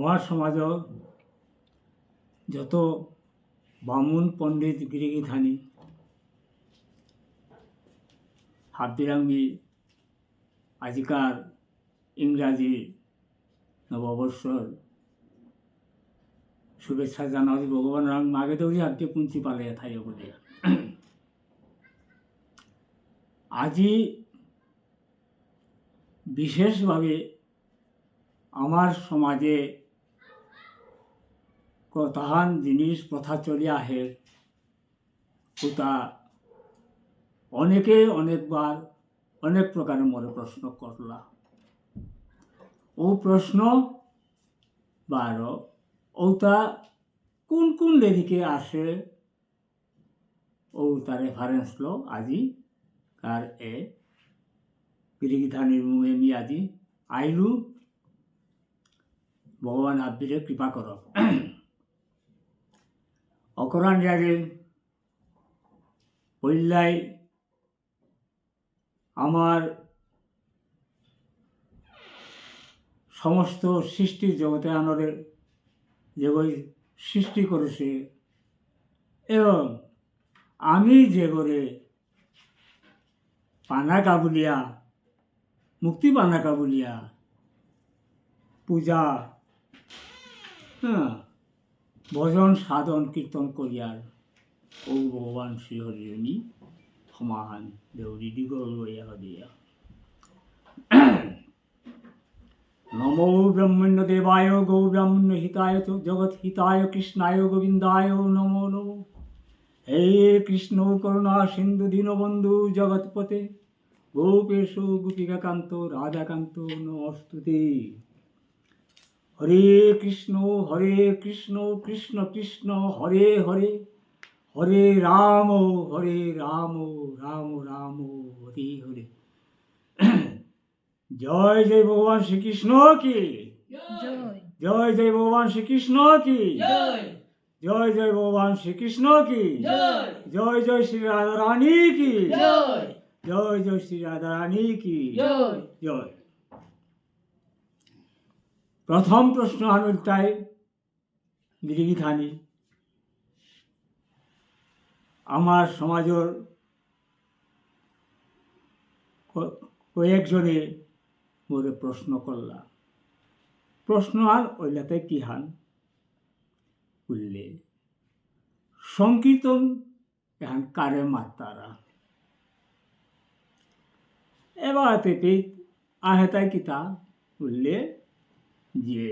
আমার সমাজও যত বামুন পণ্ডিত গিরিগিধানী হাবদিরাঙ্গি আজিকার ইংরাজি নববর্ষর শুভেচ্ছা জানাওয়া ভগবান রাম মাগে দৌড়ি হাতে পুঞ্চি পালে থাই বলে আজি বিশেষভাবে আমার সমাজে তাহান জিনিস প্রথা চলি আহে ওটা অনেকে অনেকবার অনেক প্রকারের মনে প্রশ্ন করলা ও প্রশ্ন বারো ওটা কোন কোন লেদিকে আসে ও তার রেফারেন্স লো আজি কার এ গিরিগিধানির মুয়ে মি আজি আইলু ভগবান আব্বিরে কৃপা কর অকরান জাগে পইল্লাই আমার সমস্ত সৃষ্টি জগতে আনরে যেগই সৃষ্টি করেছে এবং আমি যে করে পানা কাবুলিয়া মুক্তি পানা কাবুলিয়া পূজা ভজন সাধন কীর্তন করিয়ার ও ভগবান শ্রীহরিণী সমাহান দেউরি দিগল দিয়া নমো ব্রহ্মণ্য দেবায় গৌ ব্রাহ্মণ্য হিতায় জগৎ হিতায় কৃষ্ণায় গোবিন্দায় নমো নমো হে কৃষ্ণ করুণা সিন্ধু দীনবন্ধু জগৎপতে গোপেশ গোপিকাকান্ত রাধাকান্ত নমস্তুতে হরে কৃষ্ণ কৃষ্ণ কৃষ্ণ হরে হরে হরে রাম রাম রাম হরে হরে জয় জয় ভগবান শ্রীকৃষ্ণ কি জয় জয় ভগবান শ্রীকৃষ্ণ কি জয় জয় ভগবান শ্রীকৃষ্ণ কি জয় জয় শ্রী রাধা রানী কি জয় জয় শ্রী রাধা রানী কি জয়। প্রথম প্রশ্ন আনুতাই গিরিগিধানী আমার সমাজের কয়েকজনে মোরে প্রশ্ন করলা প্রশ্ন আর ওইলাতে কি হান বললে সংকীর্তন এখন কারে মাতারা এবার তেতে আহেতাই কিতা বললে যে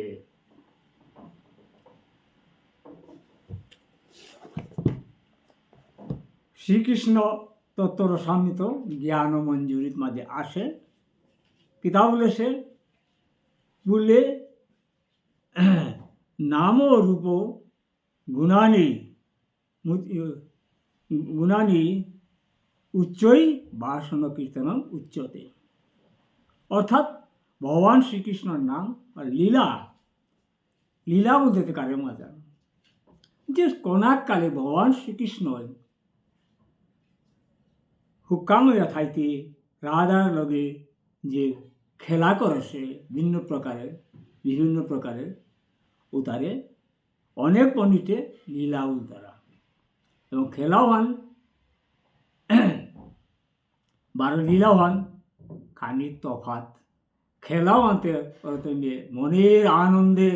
শ্রীকৃষ্ণ তত্ত্বর সামিত জ্ঞান ও মঞ্জুরিত মাঝে আসে কিতা বলেছে বলে নাম রূপ গুণানি উচ্চই বাসন কীর্তন উচ্চতে অর্থাৎ ভগবান শ্রীকৃষ্ণর নাম আর লীলা বলতে কারে মজা যে কোনাক কালে ভগবান শ্রীকৃষ্ণ হুকাম হইয়া থাইতে রাধার লগে যে খেলা করেছে বিভিন্ন প্রকারের উতারে অনেক পণ্ডিতে লীলা উতারা এবং খেলাও হন বারো লীলাও হন খানিক তফাত খেলাও আনতে মনের আনন্দে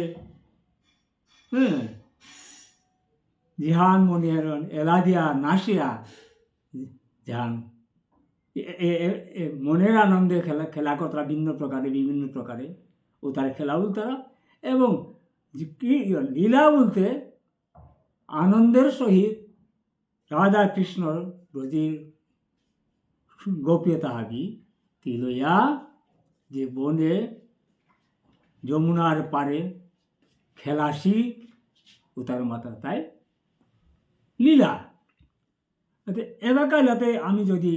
জিহান মনের এলা দিয়া নাসিয়া যান মনের আনন্দে খেলা কতরা বিভিন্ন প্রকারে ও তার খেলা তারা এবং লীলা বলতে আনন্দের সহিত রাধা কৃষ্ণর ব্রজের গোপ্যতা হাবি তিলইয়া যে বনে যমুনার পারে খেলাসি ও তার মাতা তাই লীলা এলাকাতে আমি যদি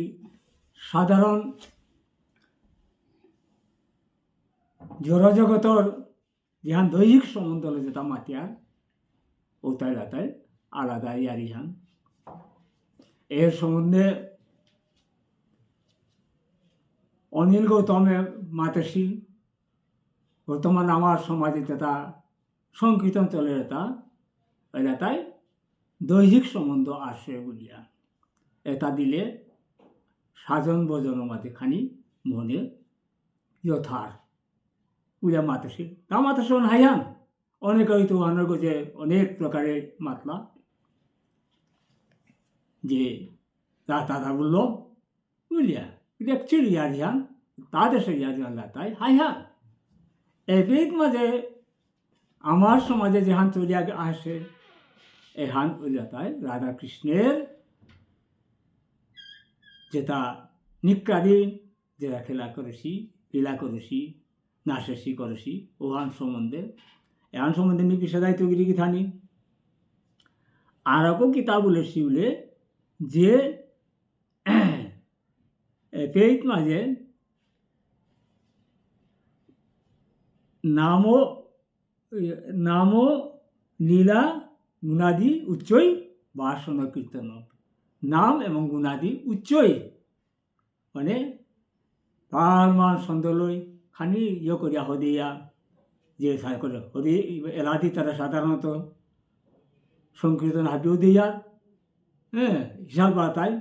সাধারণ জড়জগতর যেহান দৈহিক সম্বন্ধ হলে যেটা মাতিয়ার ও তাই আলাদা ইয়ার ইহান এর সম্বন্ধে অনিল গৌতমের মাতৃশ্রী বর্তমান আমার সমাজে যেটা সংকীর্তন চলে তাই দৈহিক সম্বন্ধ আসে বলিয়া এটা দিলে সাজন ভজন মাতে খানি মনে যথার উইয়া মাতসি তা মাতসন হাইয়ান অনেক হয়তো আনার গজে অনেক প্রকারের মাতলা যে দাদা বললো বুঝলিয়া অ্যাকচুয়ালি ইয়ারিয়ান তাদের সে ইয়ারিয়ান তাই হাইয়ান এবিক মাঝে আমার সমাজে যেহান চলিয়া আসে এহান তাই রাধাকৃষ্ণের যেটা নিকালীন যেটা খেলা করেছি লীলা করেছি নাচেছি করেছি ওহান সম্বন্ধে এহান সম্বন্ধে নি বিষাদায়িত গিরি থানি আরও কিতাব বলেছি বলে যে পেট মাঝে নাম লীলা গুণাদি উচ্চই বাসন কীর্তন নাম এবং গুণাদি উচ্চই মানে পালমান সন্দলই খানি করিয়া হদিয়া যে সাই করে হদি এলাদি তারা সাধারণত সংকীর্তন হাবিও দিয়া হিসাব করা তাই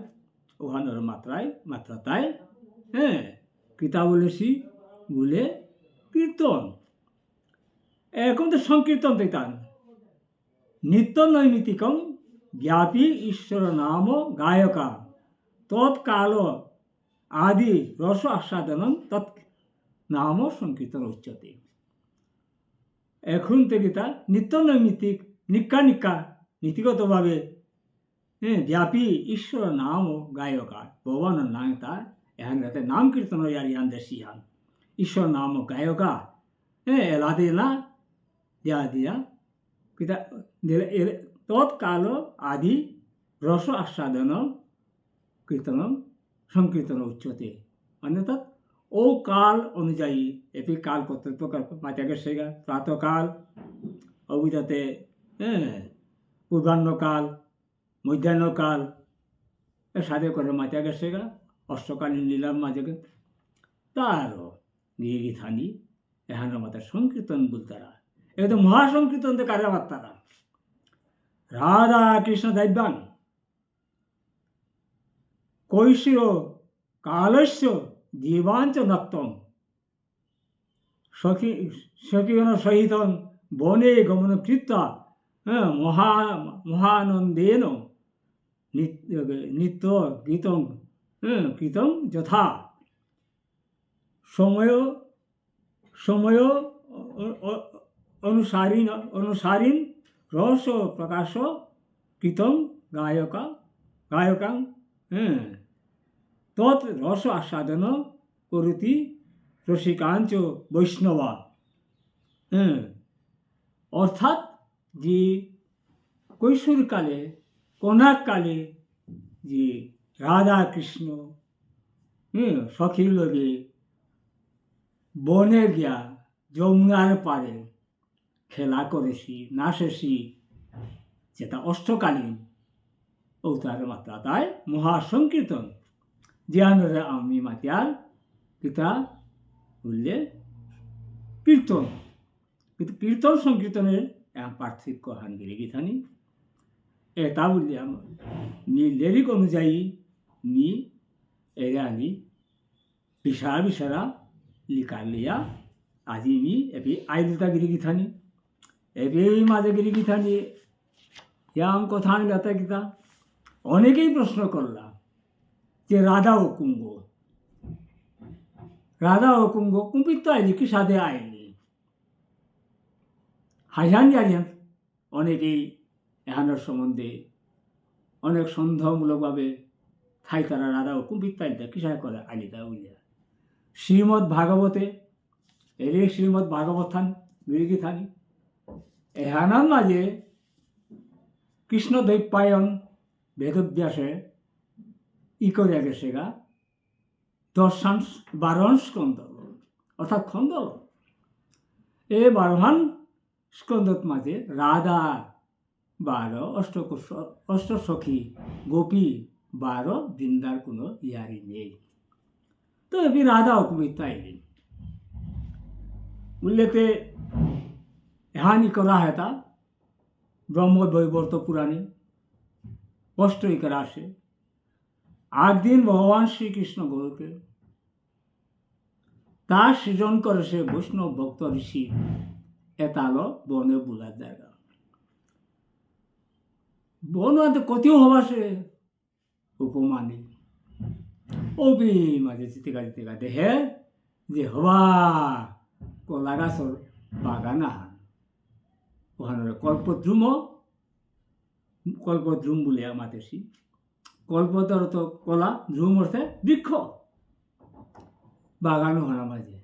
ওখানের মাত্রা তাই কিতাব বলেছি বলে কীর্তন এখন তো সংকীর্তন দিতাম নিত্য নৈমিতিকম জ্ঞাপী ঈশ্বর নাম গায়কা তৎকাল আদি রস আস্বাদনম তৎ নাম সংকীর্তন উচ্চতে এখন থেকে তা নিত্য নৈমিতিক নিকা নীতিগতভাবে ব্যাপী ঈশ্বর নাম গায়কা ভগবানের নাম তার এখান নাম কীর্তন ইয়ান দেশি হান ঈশ্বর নাম গায়কা এলাদে না দিয়া কিতা তৎকাল আদি রস আস্বাদন কীর্তন সংকীর্তন উচ্চতে মানে তাত ও কাল অনুযায়ী এপি কাল কত প্রকার মাথা গেছে গা প্রাতকাল অভিজাতে পূর্বাহ্নকাল মধ্যাহ্নকাল এর সাথে করে মাথা গেছে গা অষ্টকালীন লীলার মাঝে তারও গিরি থানি এখানে মাথা সংকীর্তন বলতারা একদম মহাসংকীর্তন কারে বার্তারা রাধা কৃষ্ণ দৈবান কৈশির কালস্য জীবাঞ্চ নক্তম সখীগণ সহিত বনে গমন কৃত্বা মহানন্দেন নিত্য গীতং কৃতং যথা সময় অনুসারীন রস প্রকাশ কৃতং গায়কাং তৎ রস আস্বাদন করতি রসিকাঞ্চ বৈষ্ণবা অর্থাৎ যে কৈশোরকালে কনককালে যে রাধা কৃষ্ণ সখীর লগে বনে গিয়া যমুনার পারে খেলা করেছি নাচেছি যেটা অষ্টকালীন অবতার মাত্রা তাই মহাসংকীর্তন জিয়ানরে আমি মাতিয়ার কিতা বললে কীর্তন কিন্তু কীর্তন সংকীর্তনের পার্থক্য হানগিরি গীতানি এটা বললে নি লিরিক অনুযায়ী নি এরে আনি বিশারা লিয়া আজি নি এপি আইলতা গিরি গীতানি এপি মাঝে গিরি গীতানি ইয়াম কথা আনলাতা গীতা অনেকেই প্রশ্ন করলাম যে রাধা ও কুঙ্গ কুম্পিত তো আইলি কি সাধে আইলি হাইহান জানিয়ান অনেকেই এহানোর সম্বন্ধে অনেক সন্দেহমূলকভাবে থাই তারা রাধা ও কুম্পিত আইলিতা কিসায় করে আইলিতা উইয়া শ্রীমদ্ ভাগবতে এর শ্রীমদ্ ভাগবত থান বিরিগি থানি এহানার মাঝে কৃষ্ণ দৈপায়ন বেদব্যাসে করে গেছে গা 12 স্কন্ধ অর্থাৎ খন্ড এই 12 স্কন্ধত মাঝে রাধা 12 অষ্টসখী গোপী 12 বৃন্দার কোনো ইয়ারি নেই তো এবার রাধা হুকুমিত আইলেন বললেতে এহানি করা হেতা ব্রহ্মবৈবর্ত পুরাণে স্পষ্টই করা আসে। একদিন ভগবান শ্রীকৃষ্ণ গরুকে তার সৃজন করে সে বৈষ্ণব ভক্ত ঋষি এতালো বনে বুলার জায়গা বন কতিও হবা সে উপমানি অবি মাঝে জিতে গা দেহে যে হবা কলা গাছর বাগান আহান ওখানে কল্পদ্রুম বলে মাতেছি কল্পতর তো কলা ধ্রুম অর্থে বৃক্ষ বাগানো হানা মাঝে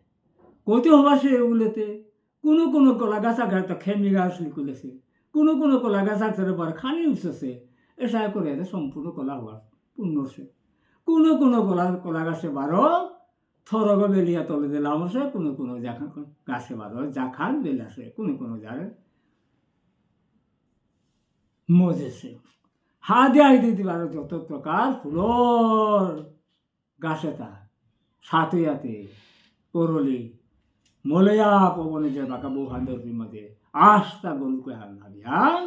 কত হবা সে এগুলোতে কোনো কলা গাছ আঘাত খেমি গাছ লিখুলেছে কোনো কলা গাছ আঘাতের পর খানি উঠছে এসা করে সম্পূর্ণ কলা হওয়ার পূর্ণছে কোনো কলা গাছে বারো থরগ বেলিয়া তলে দিলাম আছে কোনো গাছে বারো জাখান বেলাছে কোনো যারে মজেছে হাতে দিতে পারো যত প্রকার ফুলর গাছে তা সাতুয়াতে করলি মলয়া পবনে যে বাঁকা বউ হান্দর মধ্যে আস্তা গরুকে হাল হাবিয়ান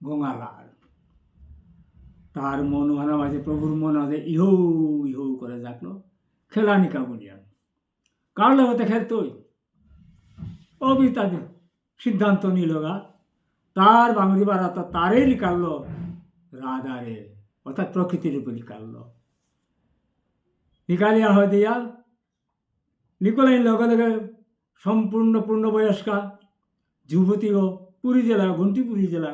গঙ্গালার তার মন হানা মাঝে প্রভুর মন আছে ইহৌ ইহৌ করে যাকলো খেলানিকা বলিয়ান কার লগতে খেলতই অবি তাদের সিদ্ধান্ত নিল গা তার বাঙালি বাড়া তো তারে লিখাল রাধারে অর্থাৎ প্রকৃতির উপরে লিখাল লিখালিয়া হয় দিয়া লিখলেন লগে লগে সম্পূর্ণ পূর্ণবয়স্কা যুবতীও পুরী জেলা ঘন্টিপুরী জেলা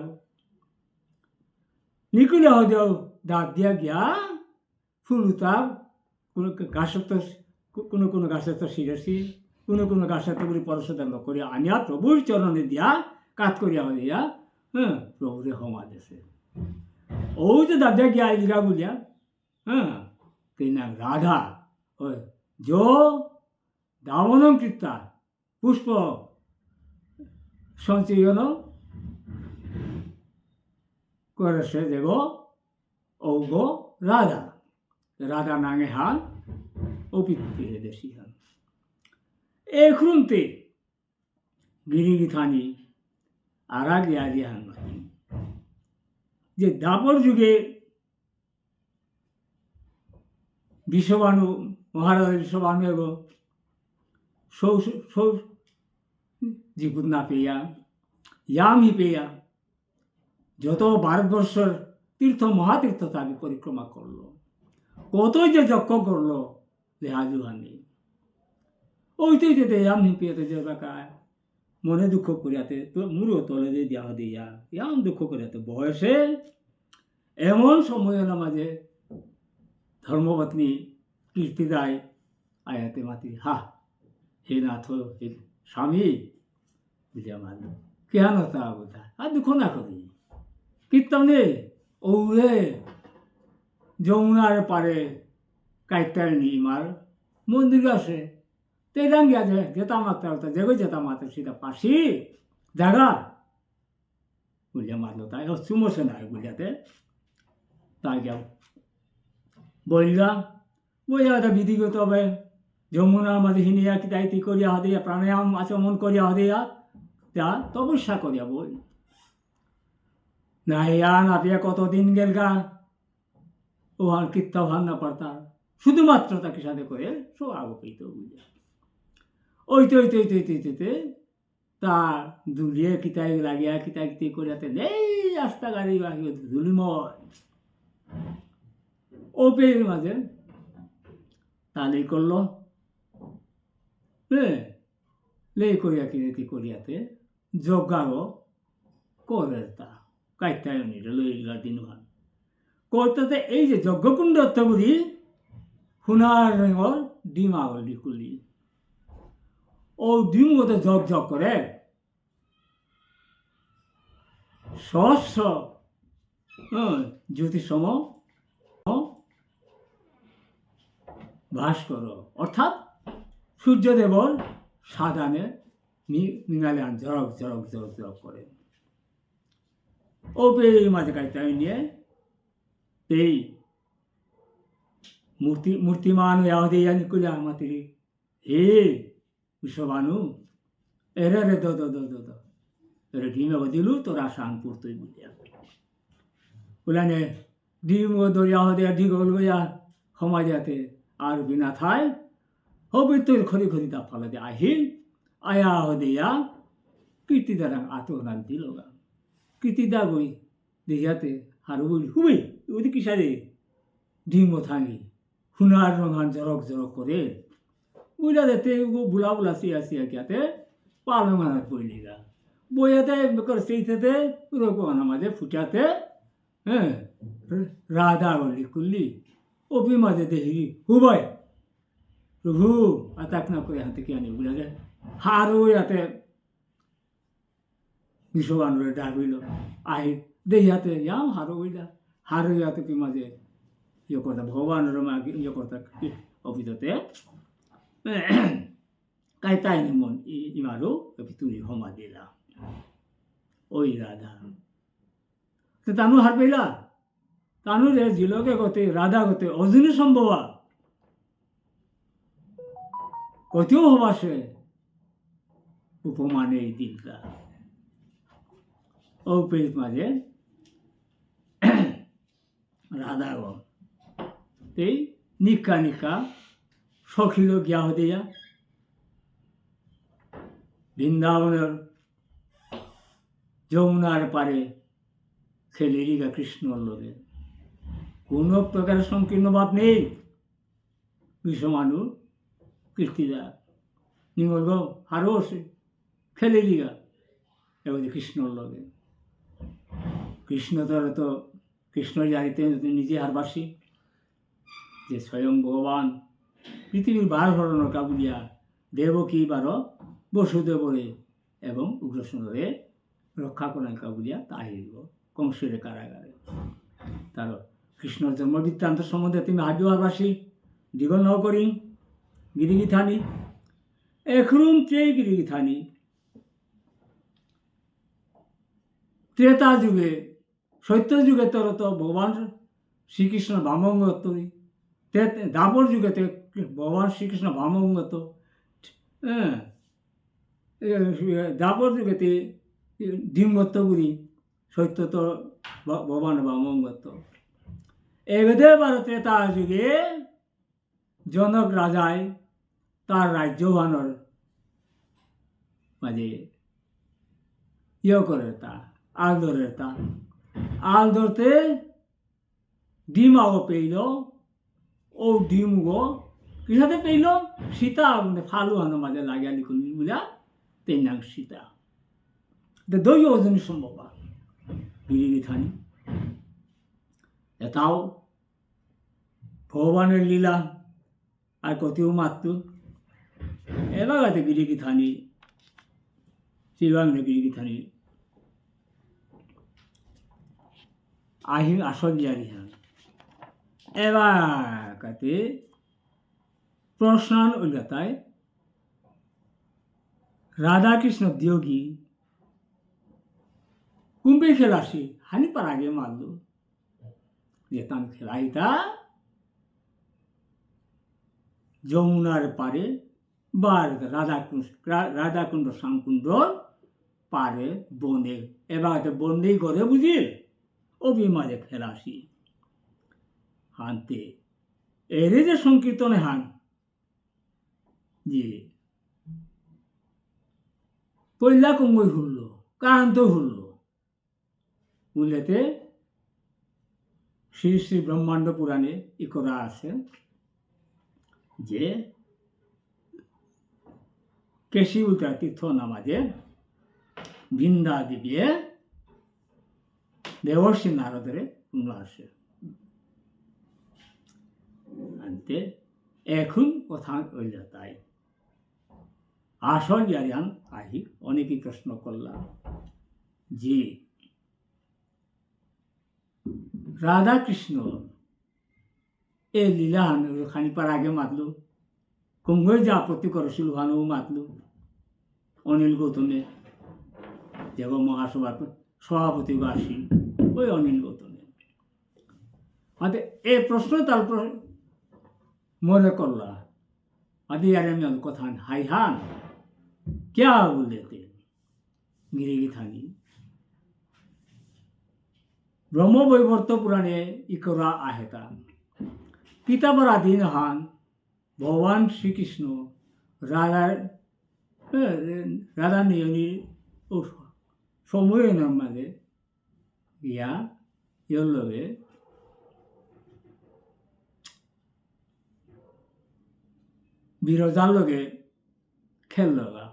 নিকুলিয়া হয় দিও দাঁত দিয়া গিয়া ফুলুতা কোনো গাছের তো শিরেছি কোনো গাছের তো পরশোদান করিয়া আনিয়া প্রভুর চরণে দিয়া কাজ করিয়া হইয়া প্রভুরে হমা দেশে ও যে দাদা গিয়া লিখা বলিয়া না রাধা ওই যো দামনম কৃত্তা পুষ্প সঞ্চয়ন করেছে দেব ঔগ রাধা নাঙে হান অপিত্তিরে দেশি হান এখুনতে গিরিগিথানি আরাগে আরিয়ান যে দাপর যুগে বিশ্ববাণু মহারাজ বিশ্ববাণু এবং সৌ জীবন না পেয়া ইয়ামি পেয়া যত ভারতবর্ষের মহাতীর্থ তাকে পরিক্রমা করলো কতই যে যজ্ঞ করলো লেহাজুহানি ওইটাই যেতে ইয়ামি পেয়েতে যে বেকায় মনে দুঃখ করিয়াতে তো মুড়ো তলে দিয়ে দেওয়া দিয়া ইয়াম দুঃখ করিয়াতে বয়সে এমন সময়ের মাঝে ধর্মপত্নী কীর্তিদায় আয়াতে মাতি হা হে নাথ হে স্বামী বুঝিয়া মারল কেন তা বোধা আর দুঃখ না করি কীর্তনে ওরে যমুনার পারে কাইটার নিমার মন্দির আছে তেরাং গিয়া যেতা মাত্রা হতো যেতা মাত্রা সেটা পাশি জাগা বুঝিয়া মারলো তাই চুমোছে না বুঝিয়াতে তাই যাও বলিলা বইয়া বিধিগত হবে যমুনার মাঝে হিনিয়া কিতাইতি করিয়া হদিয়া প্রাণায়াম আচমন করিয়া হদিয়া যা তপস্যা করিয়া বই না নাপিয়া কতদিন গেল গা ওহান কীর্তা ভান না পারতা শুধুমাত্র তাকে সাথে করে সব আগপিত বুঝিয়া ওইতে তার দুলিয়ে কিতাই লাগিয়া কিতাই করিয়াতে নেই রাস্তা গাড়ি বাহিয়ে ধুলিময় ওপের মাঝে তালি করলো লে করিয়া করিয়াতে যজ্ঞারও করে তা কাইতায় নিল লইলা দিনহান করতে এই যে যজ্ঞকুণ্ড অর্থগুলি সোনার রঙর ডিম আগলি কুলি ও ডিম ওতে ঝকঝক করে সহস্র জ্যোতিষম ভাস্কর অর্থাৎ সূর্যদেবর সাদানে মিঙালে আন ঝরক করে ও পে মাঝে কাইতায় নিয়ে এই ಮೂರ್ತಿಮಾನು ಯಾವುದೇ ಅನುಕೂಲ ಮಾತಿರಿ ಹೇ ವಿಶ್ವಭಾನು ಎರೆ ದೋ তোরা ডিমে দিলু তোরা শান পড়তই বুঝিয়া বলানে ডিম দরিয়া হদিয়া ডিগল গইয়া সমাজ যাতে আর বিনা থায় হবি তোর খরি খরি দা ফলে দে আহিল আয়া হদিয়া কীর্তিদারা আতনান দিল গা কীর্তিদা গই দেহিয়াতে হারু বলি হুবই ওদি কিসারে ডিমও থাঙি হুনার রঙান জরক জরক করে বুঝলা দেতে বুলা বুলা সিয়া সিয়া কিয়াতে পালঙানার পড়লি গা বইয়াতে সেইতে রোগানা মাঝে ফুটাতে হ্যাঁ রাধা বললি করলি অপি মাঝে দেখি হুবাই প্রভু আতাক না করে হাতে কে আনি বুঝলা যে হারু ইয়াতে বিশ্ববানুরে ডাকিল আহি দেহিয়াতে যাও হারু বুঝলা হারু ইয়াতে পি মাঝে ইয়ে করতা ভগবানের মাকে ইয়ে করতা অফিসতে কাই তাই মন ইমারও তুই হমা দিলা ওই রাধা তো তানু হার পেলা তানু রে জিলকে গতে রাধা গতে অজনী সম্ভবা কতেও হবা সে উপমানে দিলটা ও পেজ মাঝে রাধা গ এই নিকা নিকা সখিল গিয়া হদিয়া বৃন্দাবনের যমুনার পারে খেলেরিগা কৃষ্ণর লোকে কোনো প্রকার সংকীর্ণ ভাব নেই বিশ্বমানু কীর্তিদা নিঙ্গল হারও সে খেলেরিগা এবার কৃষ্ণর লোকে কৃষ্ণ তো কৃষ্ণ জানিতে নিজে হারবাসী যে স্বয়ং ভগবান পৃথিবীর বার ধরনের কাবুলিয়া দেবকী বার বসুদেবরে এবং উগ্রসেনরে রক্ষা করার কাবুলিয়া তাহিব কংসের কারাগারে তার কৃষ্ণর জন্ম বৃত্তান্ত সম্বন্ধে তুমি হাবিও হারবাসী দীঘল ন করি গিরিগিথানি এখরুম চেয়ে গিরিগিথানি ত্রেতা যুগে সত্য যুগে তোর তো ভগবান শ্রীকৃষ্ণ বামঙ্গত দাপর যুগেতে ভগবান শ্রীকৃষ্ণ বামঙ্গত হ্যাঁ দাপর যুগেতে ডিমগত গুরি সত্য তো ভগবান বামঙ্গত এবেদে ভারতে তার যুগে জনক রাজায় তার রাজ্যবানর মাঝে ইয়ে করে তা আল ধরে তা আল ধরতে ডিম আগো পেইল ও ডিম গো কিসাতে পেইল সীতা ফালু আনো মাঝে লাগিয়া লিখুন বুঝা তেই নাম সীতা দৈ অজনী সম্ভব গিরিগি থানি এটাও ভগবানের লীলা আর কতিও মাত্র এবার গাতে গিরিগি থানি শ্রীবাংলা গিরিগি থানি আহিং আসল জারি হ্যাঁ এবার কাতে প্রশ্ন উল্লাতায় রাধাকৃষ্ণ দিয়োগী কুম্ভে খেলাসি হানি পার আগে মারলো যেতাম খেলাইতা যমুনার পারে বা রাধাকুণ্ড শ্যামকুণ্ডর পারে বনে এবার বন্দেই করে বুঝিল অভি মাঝে খেলাসি হানতে এরে যে সংকীর্তনে হান যে পৈলা কঙ্গই হুলল কারান্ত হুলল বুঝলেতে শ্রী শ্রী ব্রহ্মাণ্ড পুরাণে ই করা আছে যে কেশী উল্টা তীর্থ নামাজে বৃন্দা দিবিয়ে দেবর্ষী নারদের কুণ্ড আসে আনতে এখন কথা হইল তাই আসল জারিয়ান আহি অনেকেই প্রশ্ন করলাম যে রাধা কৃষ্ণ এ লীলাহান খানিপার আগে মাতলো কুম্ভের যে আপত্তি করেছিল ভানু মাতলো অনিল গৌতমে দেব মহাসভার সভাপতি আসি ওই অনিল গৌতমে আদে এ প্রশ্ন তার মনে করলা আদি আর আমি কথা হাই হান क्या बोल देते গিরিগি থানি ব্রহ্মবৈবর্ত পুরাণে ইকরা আহেতা কিতাবর আদিন হান ভগবান শ্রীকৃষ্ণ রাধা নিয়নির ও সময়ের মাঝে ইয়া ইয়র লগে বিরজার লগে খেল লগা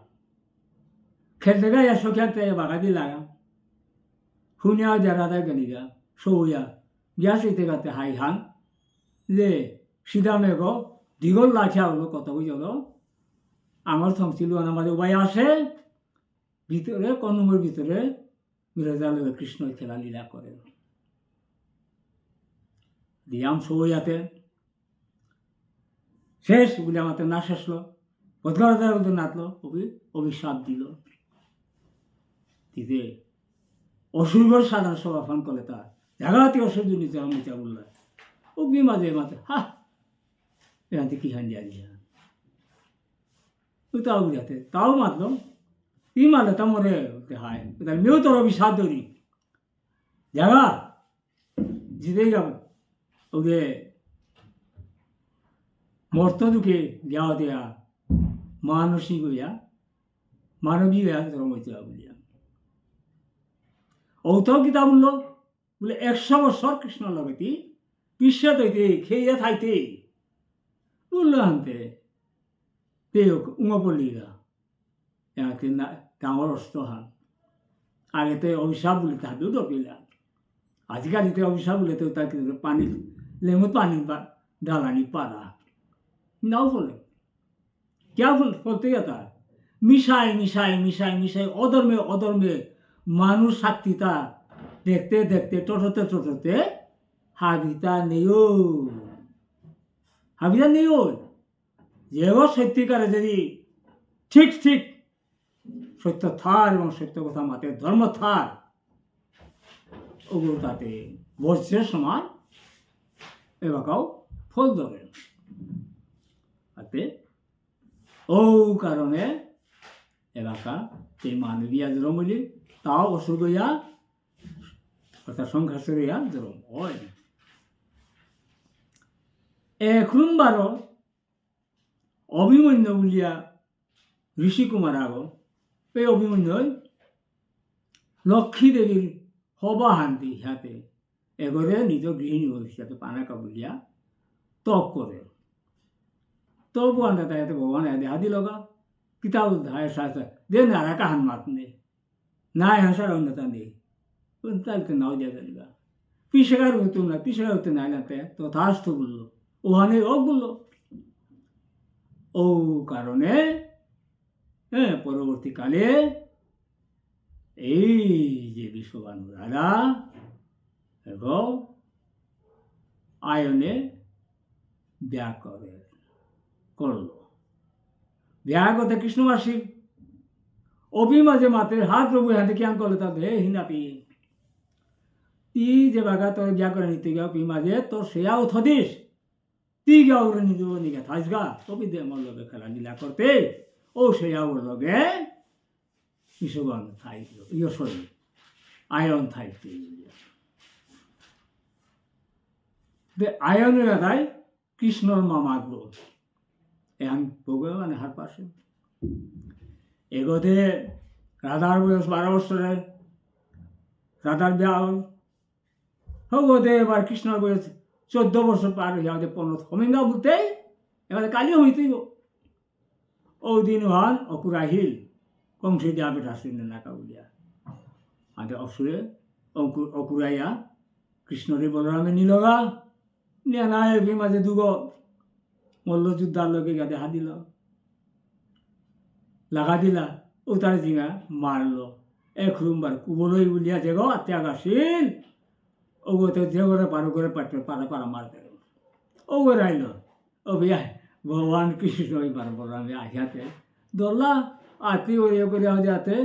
খেলতে গা ইয়া সখিয়াতে বাগা দি লাগা শুনিয়া যা রাধা গেলিগা সৌয়া গিয়া সেইতে গাতে হাই হান যে সিধা মেঘ দীঘল লাঠিয়া হলো কত বুঝল আমার থংছিল আমাদের উপায় আসে ভিতরে কনুমের ভিতরে বিরজার লগে কৃষ্ণ খেলা লীলা করে দিয়াম সৌয়াতে শেষ বলে আমাদের না শেষলো বদগার বলতে নাচলো অভিশাপ দিল দিতে অসুরগর সাধারণ সভা ফান করলে তার জাগাতে অসুর নিচে মিচা বললো ও মাঝে মাঝে এখান থেকে কি হান দিয়া দিয়া ও তাও বুঝাতে তাও মাতলো কি মারলে তা মরে হায় মেয়েও তোর অভিশাপ ধরি জাগা জিতেই যাবে ওকে মর্ত দুঃখে দেওয়া দেয়া মানসিক হইয়া মানবী হইয়া ধর্ম হইতে বলিয়া ওটাও কিতা বললো বলে 100 বছর কৃষ্ণ লগেতি পিসা তৈতে খেয়ে থাইতে বললো আনতে তে উঙপল্লিগা এতে ডাঙর অস্ত্র হান আগেতে অভিশাপ বলে তাহাতেও ডপিলা আজিকালিতে অভিশাপ বলে তো তাকে পানি লেমুত পানি ডালানি পারা নাও বলে क्या বলতে গেতা মিশাই মিশাই মিশাই মিশাই অধর্মে অধর্মে মানুষ সাক্ষিতা দেখতে দেখতে টোটোতে হাবিতা নেও হাবিতা নেও যেও সত্যিকারে যদি ঠিক ঠিক সত্য থার এবং সত্য কথা মাতে ধর্ম থার ওগুলো তাতে বর্ষের সমান এবাকাও ফল ধরে তাতে ও কারণে এলাকা এই মানবীয়া ধর্মলি তাও অসুর হইয়া অর্থাৎ সংঘর্ষ হইয়া ধর্ম হয় এখন বারো অভিমন্যু বলিয়া ঋষি কুমার আগ এই অভিমন্যু লক্ষ্মী দেবীর হবা হান্তি সিহঁতে এগরে নিজ গৃহিণী হিসাবে পানাকা বলিয়া তপ করে তবু আনতে তাই ভগবান দেখা দি লগা কিতাব ধায় সাথে দে নারা কাহান মাত নে না হাসার অন্যতা নেই তাহলে নাও দিয়া গেলিবা পিসেগার হতো না পিসেগার হতে নাই নাতে তো থাস্ত বললো ওখানে ও বললো ও কারণে পরবর্তীকালে এই যে বিশ্ববানু রাধা এবং আয়নে ব্যাহ করলো ব্যাহ করতে কৃষ্ণবাসী অভি মাঝে মাতে হাত প্রভু হাতে কিয়ান করলে তা হে হিনাপি তি যে বাগা তোর বিয়া করে নিতে গিয়া পি মাঝে তোর সেয়া উঠদিস তি গা উড়ে নিজ নিগে থাইস গা তবে দে আমার লগে খেলা লীলা করতে ও সেয়া ওর লগে বিশ্ববান থাইছিল ইয় সরি আয়ন থাইছিল আয়নের রাধায় কৃষ্ণর মামা গো এখন ভগবান হার পাশে এগোতে রাধার বয়স 12 বছরের রাধার বিয়া হগোতে এবার কৃষ্ণর বয়স 14 বছর পার হয়ে আমাদের 15 হমিঙ্গা বলতে এবার কালিও হইতেই ও দিন হন অকুরাহিল কংসে দিয়া বেটা শুনে নাকা বলিয়া আমাদের অসুরে অকুরাইয়া কৃষ্ণরে বলরামে নিলগা নিয়া নাই মাঝে দুগো মল্লযুদ্ধার লোকে গাতে হাত দিল লাগা দিলা ও তার জিঙা মারলো এক রুমবার কুবলই বলিয়া যে গো ত্যাগ আসিল ও তো যে করে পারো করে পারা মারতে ও করে আইল ও বিয়া ভগবান কৃষ্ণ এবার বলরামে আহিয়াতে ধরলা আতি ওরিয়া করে যাতে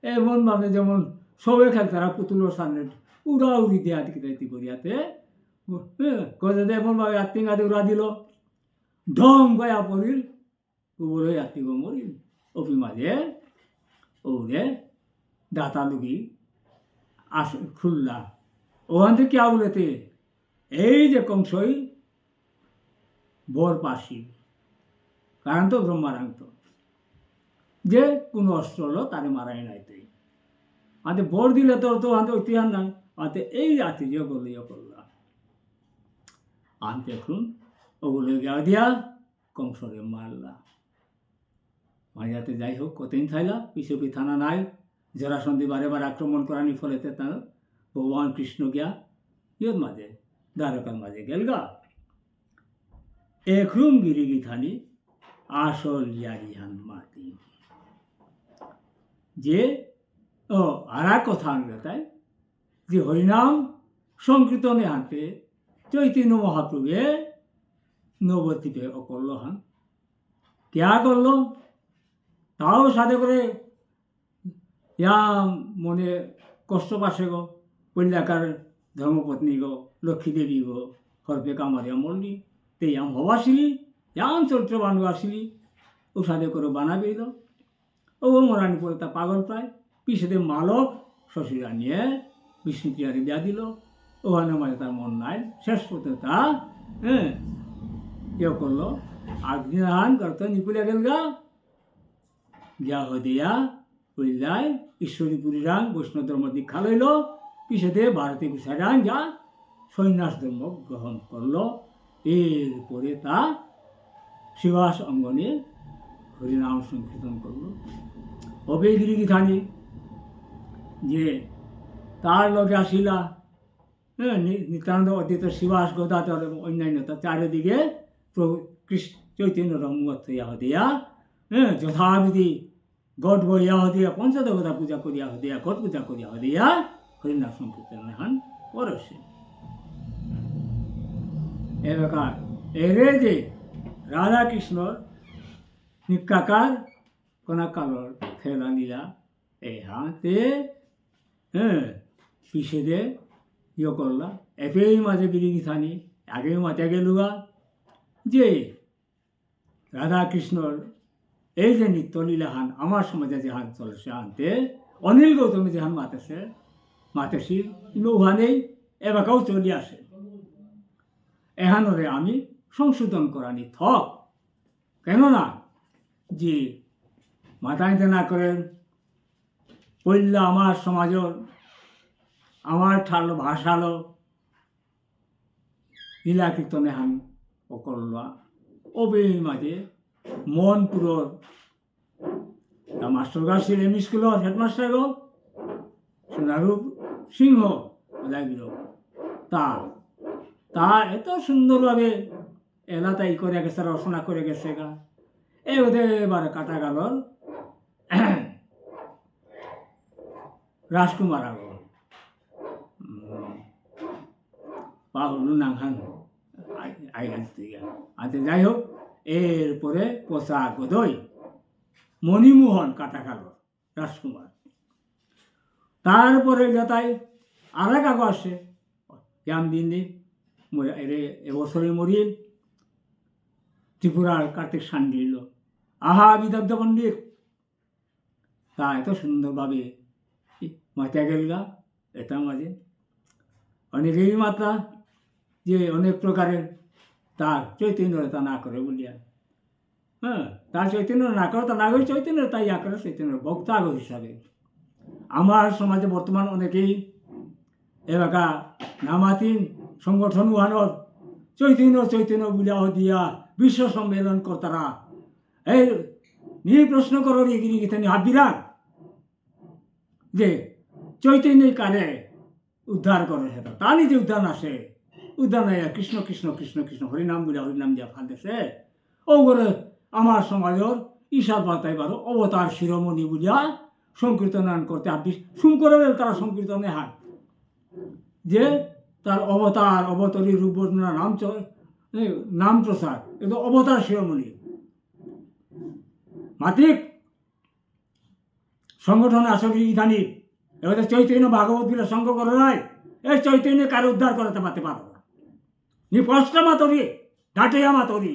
এমন ভাবে যেমন সবে খেলতারা পুতুলোর সামনে উড়া উড়ি দিয়ে আতি কিতাইতি করিয়াতে গজে এমন ভাবে আত্মি গাতে উড়া দিল ঢং গয়া পড়িল কুবলই আত্মি গো মরিল অপি মাঝে ওরে দাতালুগি খুললা ওখান থেকে আউলেতে এই যে কংসই বর পাশি কারণ তো ব্রহ্মারান্ত যে কোনো অস্ত্র হলো তারে মারাই নাই তুই আতে বর দিলে তোর তো আনতে ঐতিহান নাই আতে এই আতি যে করলো করলা আনতে এখন ওগুলো গিয়া দিয়া কংসরে মারলা মারিয়াতে যাই হোক কতদিন থাইলা পিছুপি থানা নাই জরাসন্ধি বারে বার আক্রমণ করানি ফলেতে তার ভগবান কৃষ্ণ গিয়া ইয়র মাঝে দ্বারকার মাঝে গেলগা একরুম গিরিগি থানি আসল ইয়ারিহান মাতি যে ও আর এক কথা আনবে তাই যে হরিনাম সংকীর্তনে হাতে চৈতন্য মহাপ্রভুয়ে নবদ্বীপে অকরল হান কেয়া করল তাও সাথে করে ইয়া মনে কষ্ট পাশে গো কল্যাকার ধর্মপত্নী গো লক্ষ্মী দেবী গো হরপে কামারিয়া মরলি তে আম হবাসিলি ইয়াম চরিত্র বানু আসিলি ও সাথে করে বানাবি দিল ও মরানি পরে তা পাগল প্রায় পিছেতে মালক শ্বশুরা নিয়ে বিষ্ণুপ্রিয়ারে দেওয়া দিল ওখানে মাঝে তার মন নাই শেষ করতে তা কেউ করলো আগ্নিহান করতো নিপুলে গেল গা যা হদিয়া বুঝলাই ঈশ্বরীপুরী রাং বৈষ্ণব ধর্ম দীক্ষা লইল পিছেতে ভারতী কুষারাং যা সন্ন্যাস ধর্ম গ্রহণ করলো এরপরে তা শিবাস অঙ্গনে হরিনাম সংকীর্তন করলো অবেগিরি থানি যে তার লগে আসিলা নিত্যানন্দ অদ্বৈত শিবাস গদাধর এবং অন্যান্য তার চারিদিকে প্রভু কৃষ্ণ চৈতন্য রঙ্গত হইয়া হদিয়া যথাবিধি গট বইয়া হদিয়া পঞ্চদেবতা পূজা করিয়া হদিয়া ঘট পূজা করিয়া হদিয়া হরিনাম সংকীর্তন হান পরশে এবার এরে যে রাধাকৃষ্ণর নিকাকার কনাকালর খেলা লীলা এই হাতে পিছে দে ইয়ে করলা একেই মাঝে বিরিগি থানি আগেই মাথা গেলুগা যে রাধাকৃষ্ণর এই যে নিত্যলীলা হান আমার সমাজে যে হান চলে সে হানতে অনিল গৌতমে যে হান মাতেছিল কিন্তু ওখানেই এবাকাও চলে আসে এহানরে আমি সংশোধন করানি থক কেননা যে মাথাইতে না করেন পড়লে আমার সমাজের আমার ঠালো ভাষালো লীলা কীর্তনে হান অকল্লা অবে মাঝে মনপুরর মাস্টার গা ছিল এম স্কুলের হেডমাস্টার গো সোনারূপ সিংহ লাগিল তা এত সুন্দরভাবে এলাকা ই করে গেছে রচনা করে গেছে গা এই ওদের এবার কাটা গেল রাজকুমার আগ পাহলু নাংহান আচ্ছা যাই হোক এরপরে পোষা গদই মণিমোহন কাটা গেল রাজকুমার তারপরে যাতাই আর এক আগো আসে ইয়াম দিন এবছরে মরিল ত্রিপুরার কার্তিক সান্ডিল আহা বিদগ্ধ পণ্ডিত তা এত সুন্দরভাবে মাথা গেল গা এটা মাঝে অনেকেই মাত্রা যে অনেক প্রকারের তার চৈতন্যতা না করে বলিয়া তার চৈতন্য না করে তা না করে চৈতন্য তাই ইয়া করে চৈতন্য বক্তাগ হিসাবে আমার সমাজে বর্তমান অনেকেই এলাকা নামাতিন সংগঠন উহানোর চৈতন্য বুলিয়া দিয়া বিশ্ব সম্মেলন কর্তারা এই নিয়ে প্রশ্ন করো গিরিগিতানি হাবিরান যে চৈতন্যই কারে উদ্ধার করে সেটা তা নিজে উদ্যান আসে উদ্যান কৃষ্ণ কৃষ্ণ কৃষ্ণ কৃষ্ণ হরিনাম বুলিয়া হরিনাম দিয়া ফাঁদেছে ও করে আমার সমাজের ঈশার পাতায় বারো অবতার শিরোমণি বুলিয়া সংকীর্তন করতে আপনি শুন করে তারা সংকীর্তনে হাত যে তার অবতরী রূপ বর্ণনা নাম প্রসার কিন্তু অবতার শিরোমণি মাতিক সংগঠনে আসলে ইধানি এবার চৈতন্য ভাগবত বলে সঙ্গ করে নাই এই চৈতন্য কারো উদ্ধার করাতে পারতে পারো না নি পষ্টা মাতরি ডাটিয়া মাতরি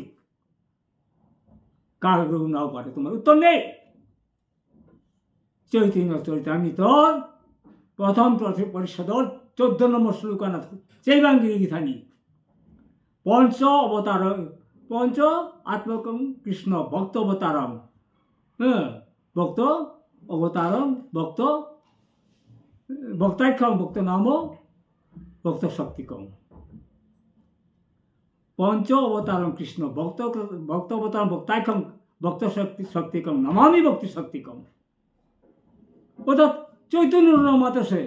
কার নাও পারে তোমার উত্তর নেই চৈতন্য চরিতামৃতর প্রথম পরিষদর 14 নম্বর শ্লোকানাথ চৈবাঙ্গিনী গীতানি পঞ্চ আত্মকম কৃষ্ণ ভক্ত অবতারম ভক্ত অবতারম ভক্তাখ্যম ভক্ত নাম ভক্ত শক্তিকম পঞ্চ অবতারম কৃষ্ণ ভক্ত অবতারম ভক্তাখ্যম ভক্ত শক্তিকম নমামি ভক্তি শক্তিকম। অর্থাৎ চৈতন্য মাতাসে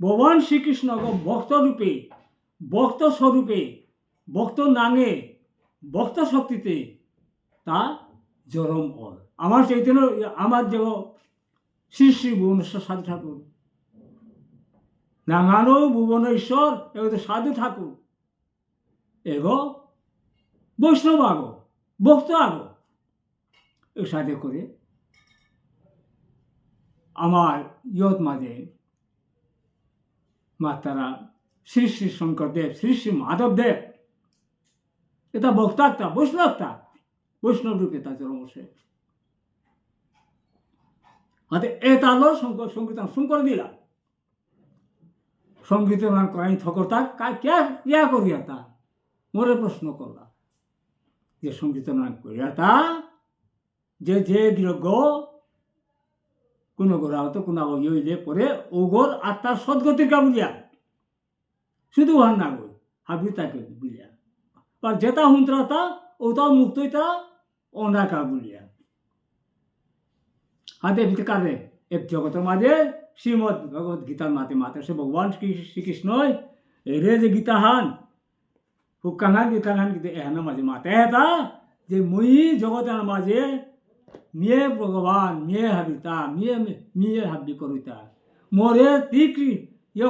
ভগবান শ্রীকৃষ্ণ ভক্ত রূপে ভক্ত স্বরূপে ভক্ত নাঙে ভক্ত শক্তিতে তা জরম অল। আমার চৈতন্য আমার যে শ্রী শ্রী ভুবনেশ্বর সাধু ঠাকুর নাঙানো ভুবনেশ্বর এগো তো সাধু ঠাকুর এগো বৈষ্ণব আগো ভক্ত আগো এ সাথে করে আমার ইয়ত মাঝে মাতারা শ্রী শ্রী শঙ্করদেব শ্রী শ্রী মাধবদেব এটা ভক্তাক্তা বৈষ্ণবতা বৈষ্ণব রূপে তা জন্মসে হাতে এতালো সংগীত শুন দিলা সঙ্গীত করাই থকরতা ক্যা করিয়া তা মোরে প্রশ্ন করলা যে সঙ্গীত করিয়া তা যে বিরজ্ঞ কোনো গোড়া হতো কোনো ইলে পরে ওগর আত্মার সদ্গতির কা বুঝিয়া শুধু হার না গই হাবি তাকে বুঝিয়া আর যেটা হুন্তরা তা ওটাও মুক্তই তা অনাকা বুঝিয়া হাতে ভিতরে কারে এক জগতের মাঝে শ্রীমদ ভগবত গীতার মাতে সে ভগবান শ্রীকৃষ্ণই রে যে গীতাহান হুকাহান গীতাহান কিন্তু এহানোর মাঝে মাতে এটা যে মুই জগতের মাঝে নিয়ে ভগবান নিয়ে হাবিতা নিয়ে হাবি করিতা মোরে তিক্রি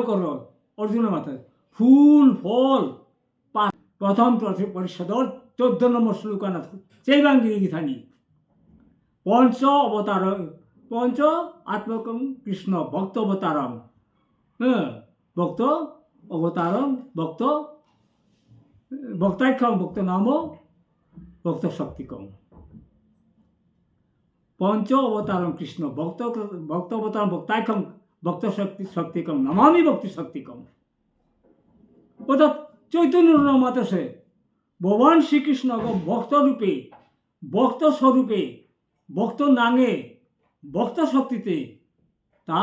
কর অর্জুনের মাথায় ফুল ফল প্রথম পরিষদর 14 নম্বর শ্লোকানাথ চৈবাঙ্গিনী গীতানি পঞ্চ আত্মকম কৃষ্ণ ভক্ত অবতারম ভক্ত অবতারম ভক্তাখ্যম ভক্ত নাম ভক্ত শক্তিকম পঞ্চ অবতারম কৃষ্ণ ভক্ত অবতারম ভক্তাখ্যম ভক্ত শক্তিকম নমামি ভক্তি শক্তিকম। অর্থাৎ চৈতন্য মাতাসে ভগবান শ্রীকৃষ্ণ ভক্ত রূপে ভক্ত স্বরূপে ভক্ত নাঙে ভক্ত শক্তিতে তা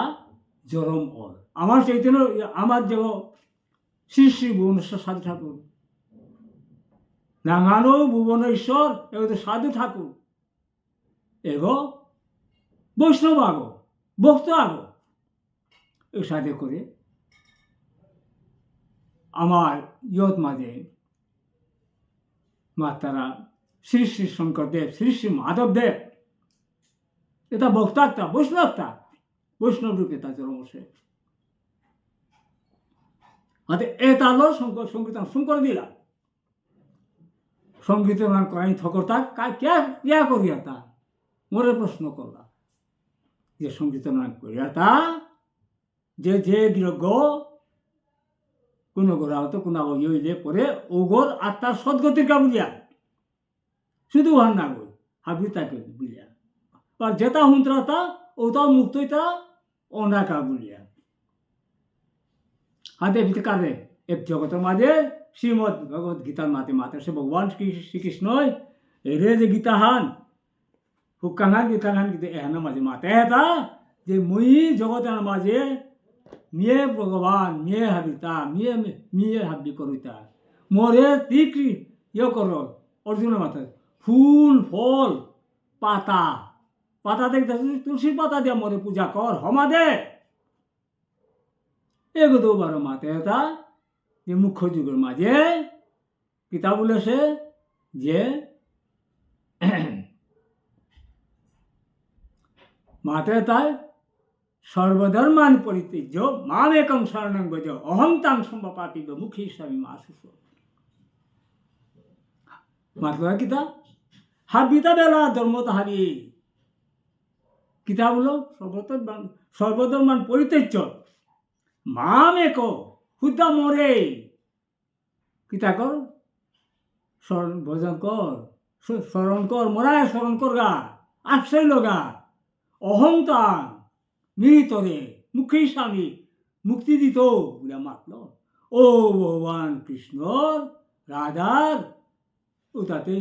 জরম অল। আমার চৈতন্য আমার যে শ্রী শ্রী ভুবনেশ্বর সাধু ঠাকুর নাঙানো ভুবনেশ্বর এগো তো সাধু ঠাকুর এগো বৈষ্ণব আগো ভক্ত আগো এ সাথে করে আমার ইয়ত মাঝে মাতারা শ্রী শ্রী শঙ্করদেব শ্রী শ্রী মাধবদেব এটা ভক্তাক্তা বৈষ্ণবতা বৈষ্ণব রূপে তা জন্মসে হাতে এতালো সংগীত শুন দিলা সঙ্গীত করাই থকরতা ক্যা করিয়া তা মোরে প্রশ্ন করলা যে সঙ্গীত করিয়া তা যে বিরজ্ঞ কোনো গোড়া হতো কোনো ইলে পরে ওগর আত্মার সদ্গতির কা বুঝিয়া শুধু হার না গই হাবি তাকে বুঝিয়া আর যেটা হুন্তরা তা ওটাও মুক্তই তা অনাকা বুঝিয়া হাতে ভিতরে কারে এক জগতের মাঝে শ্রীমদ ভগবত গীতার মাতে সে ভগবান শ্রীকৃষ্ণই রে যে গীতাহান হুকাহান গীতাহান কিন্তু এহানোর মাঝে মাতে এটা যে মুই জগতের মাঝে নিয়ে ভগবান নিয়ে হাবিতা নিয়ে হাবি করিতা মোরে তিক্রি কর অর্জুনের মাথায় ফুল ফল পাতা দেখতে তুলসীর পাতা দিয়া মোরে পূজা কর হমা দে এগো তো বারো মাতে এটা যে মুখ্য যুগের মাঝে কিতাব বলেছে যে মাতে তাই সর্বধর্মান পরিত্যজ্য মাম একং শরণং ব্রজ অহং তাং সম্পাপিব মুখী স্বামী মাসুস মাতলা কিতা হাবিতা বেলা ধর্ম তাহারি কিতা বলো সর্বধর্মান পরিত্যজ্য মাম এক হুদা মরে কিতা কর ভজন কর স্মরণ কর মরায় স্মরণ কর গা আশ্রয় লগা অহং তাং মৃতরে মুখেই স্বামী মুক্তি দিত বলে মাতল। ও ভগবান কৃষ্ণর রাধার ও তাতে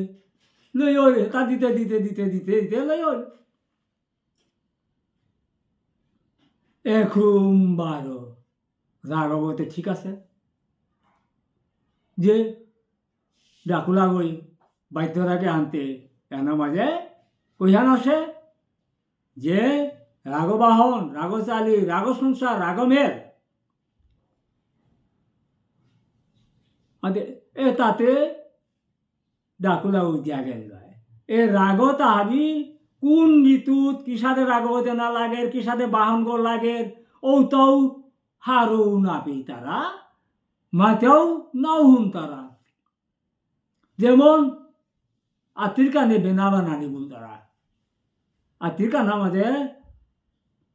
লই তা দিতে দিতে দিতে দিতে দিতে লই এখন 12 রাঘবতে ঠিক আছে যে ডাকুলা গই বাধ্যরাকে আনতে কেন মাঝে কইহান আসে যে রাগবাহন রাগচালী রাগ সংসার রাগমের এ তাতে ডাকুলা উঠিয়া গেল গায় এ রাগ তাহাবি কোন ঋতুত কিসাদে রাগবতে না লাগে কিসাদে বাহন গো লাগে ও তৌ হারও না পেই তারা মাতেও নাও হুন তারা যেমন আতির কানে বেনা বানানি বল তারা আতির কানা মাঝে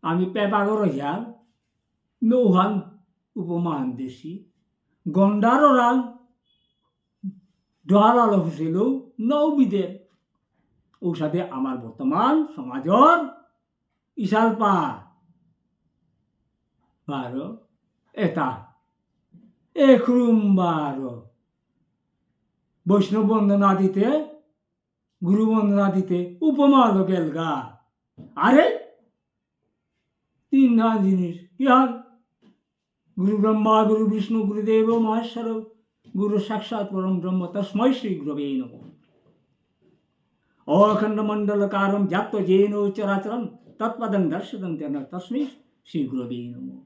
আমি পেপাগর হিয়ার নৌহান উপমান দেশি গন্ডার রান দোহাল হুসেল নৌবিদের ঔষধে আমার বর্তমান সমাজর ইশাল পা 12 এটা একরুম 12 বৈষ্ণব বন্দনা দিতে গুরু বন্দনা দিতে উপমা লোকেল গা আরে 3 না জিনিস কি হাল গুরু ব্রহ্মা গুরু বিষ্ণু গুরুদেব মহেশ্বর গুরু সাক্ষাৎ পরম ব্রহ্ম তস্मै শ্রী গুরবে নমঃ অখণ্ড মণ্ডলকারম জাপ্ত জেন চরাচরম তৎপদং দর্শিতং তেন তস্मै শ্রী গুরবে নমঃ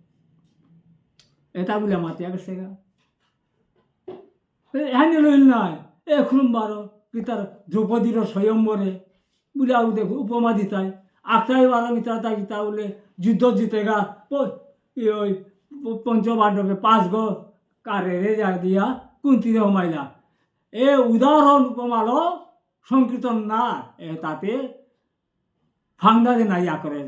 এটা বলে মাতিয়া গেছে গা হ্যাঁ লইল নাই এখন 12 কি তার দ্রৌপদীর স্বয়ম্বরে বলে আউ দেখো উপমা দিতাই আখটাই বারো মিতা তাই গীতা বলে যুদ্ধ জিতে গা ওই পঞ্চপাণ্ডবে 5 গো কারে রে যা দিয়া কুন্তিরে হমাইলা এ উদাহরণ উপমালো সংকীর্তন না তাতে ফাংদা যে না ইয়া করে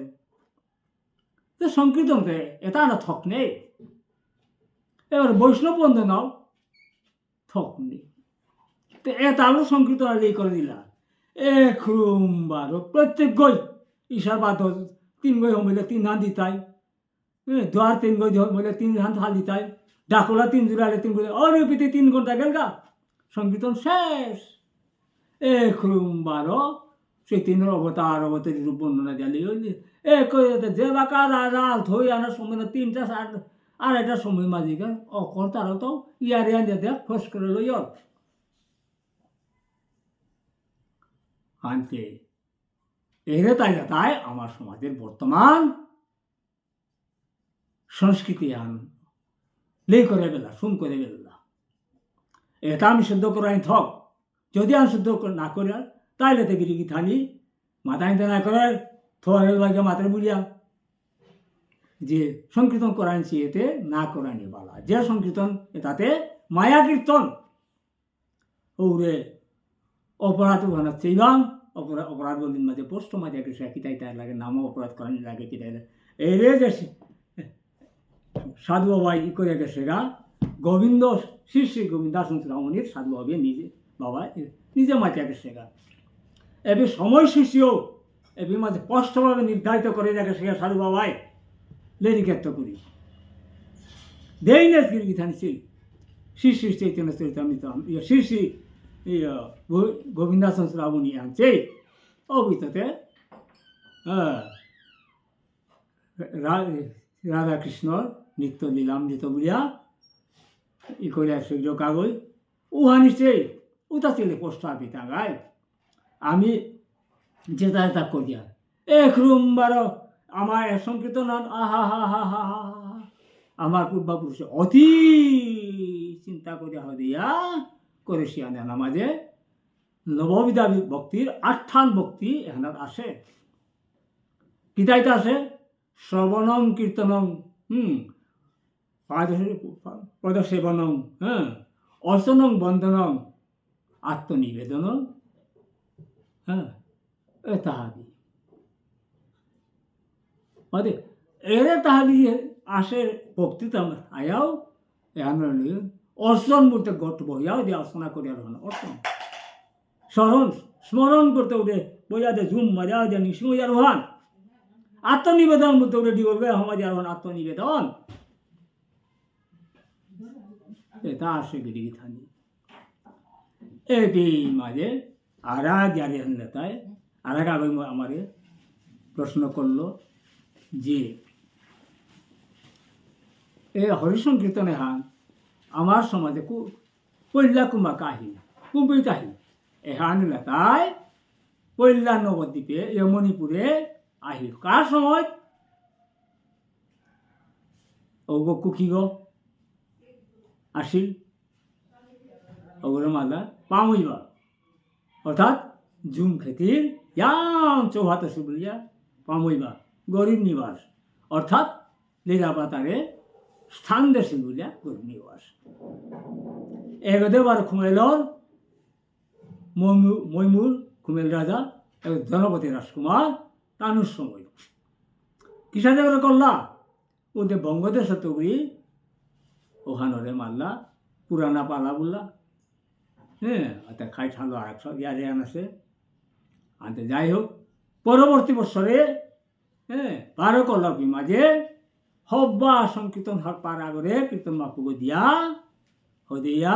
তো সংকীর্তনতে এটা না থক নেই এবার বৈষ্ণব বন্দনাও থক নেই তো এটাও সংকীর্তন আলী করে দিলা একরুম 12 প্রত্যেক গই ঈশার বাদ 3 গই হমিলে 3 হান দিতাই দ্বার 3 গই হমিলে 3 হান হাল দিতাই ডাকলা 3 জুড়ালে 3 গই অরে পিতে 3 ঘন্টা গেল গা সংকীর্তন শেষ একরুম 12 সেই 3 অবতার অবতারী রূপ বর্ণনা দিলি এ কই যে বাকা রাল থই আনার সময় 3টা আর এটা সময় মাঝি গা অকর তারাও তো ইয়ারে আনতে ফস করে লই আনতে এরে তাই আমার সমাজের বর্তমান সংস্কৃতি আন লে করে বেলা শুন করে বেলা এটা আমি শুদ্ধ করাই থক যদি আমি শুদ্ধ না করে তাইলে তো গিরি থানি মাথা আনতে না করে থরের ভাগে মাথায় বুঝিয়া যে সংকীর্তন করাইছি এতে না করাইনি বালা যে সংকীর্তন এটাতে মায়া কীর্তন ওরে অপরাধ বানাচ্ছে ইবাং অপরাধ বলিন মাঝে পোস্ট মাঝে কিতাই তাই লাগে নামও অপরাধ করানি লাগে কিতাই এই রে যে সাধু বাবা ই করে গেছে গা গোবিন্দ শ্রী শ্রী গোবিন্দাসন রামণীর সাধু বাবা বাবা নিজে মাতিয়া গেছে গা এবার সময় শিষ্যও এবার মাঝে স্পষ্টভাবে নির্ধারিত করে গেছে গা সাধু বাবাই লেরিকেত্ত করি দেই না গিরিথানি শ্রী শ্রী চৈতন্য চরিতামৃত শ্রী শ্রী গোবিন্দাসন শ্রাবণী আনছে অবিততে রাধাকৃষ্ণর নিত্য লীলামৃত বলিয়া ই করে সূর্য কাগজ উহা নিশ্চয়ই উতা চলে পোস্ট পিতা গাই আমি যেটা এটা করিয়া একরুম 12 আমার সংকীর্তন আহা হা হা হা হা আমার পূর্বাপুরুষ অতি চিন্তা করিয়া হদিয়া করেছি আনা মাঝে নববিধা ভক্তির 8 ভক্তি এখানে আসে কিতাইতে আসে শ্রবণং কীর্তনং পদসেবনং অর্চনং বন্দনং আত্মনিবেদনং তাহাদি এরে তাহাদি আসে ভক্তি আয়াও এখন অর্চন বলতে গট বইয়াও দিয়ে অর্চনা করিয়া অর্চন স্মরণ করতে উঠে বইয়া দে ঝুম মজা দিয়ে নিঃসিংহ রোহান আত্মনিবেদন বলতে ওটা বলবে আমাদের এখন আত্মনিবেদন এটা আসে গিরি থানি এটি মাঝে আর এক জারি নেতায় আর এক আগে আমারে প্রশ্ন করলো যে এই হরিসংকীর্তনে হান আমার সমাজে পৈলা কুমা কাহি কুম্বি কাহি এহান নেতায় পৈলা নবদ্বীপে মণিপুরে আহিল কার সময় ওগো কুকি গো আসিল ওগুলো মালা পামইবা অর্থাৎ জুম খেতির ইয়াম চৌহাতে সুবলিয়া পামইবা গরিব নিবাস অর্থাৎ লীলাবাতারে স্থান দেশে বলিয়া গরিব নিবাস এগদেবার খুমেলর মৈমুর খুমেল রাজা জনপতি রাজকুমার তানুর সময় কিসাদে করলা ওদের বঙ্গদেশ তৈরি ওখানরে মারলা পুরানা পালা বললা হ্যাঁ অর্থাৎ খাই ঠান্ডা আর একশো ইয়ারে আছে আনতে যাই হোক পরবর্তী বছরে হ্যাঁ 12 কল্লাপি মাঝে হব্বা সংকীর্তন হর পার আগরে কীর্তন মাপুকে দিয়া হদিয়া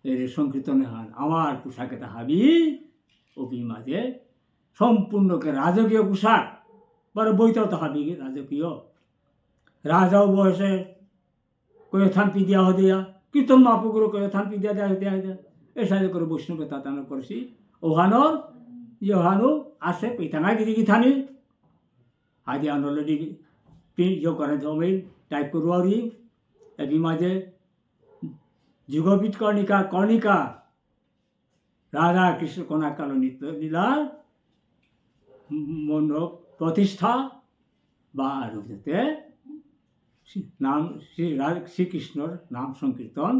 এর সংকীর্তনে হান আমার পোশাকে হাবি অপি মাঝে সম্পূর্ণকে রাজকীয় পোশাক বড় বইটাও তো হাবি রাজকীয় রাজাও বয়সে কয়ে থানপি দিয়া হদিয়া কীর্তন মাপুকুরো কয়ে থানপি দিয়া দেয়া দেয়া দেয়া এ সাথে করে বৈষ্ণবে তাতানো করছি ওহানোর ইহানো আসে পেতাঙা গিরি থানি আদি অলরেডি ইয়ে করে জমি টাইপ করবো আর এটি মাঝে যুগপীঠ কর্ণিকা রাধা কৃষ্ণ কণাকাল নৃত্য লীলার মণ্ডপ প্রতিষ্ঠা বা রূপতে নাম শ্রীকৃষ্ণর নাম সংকীর্তন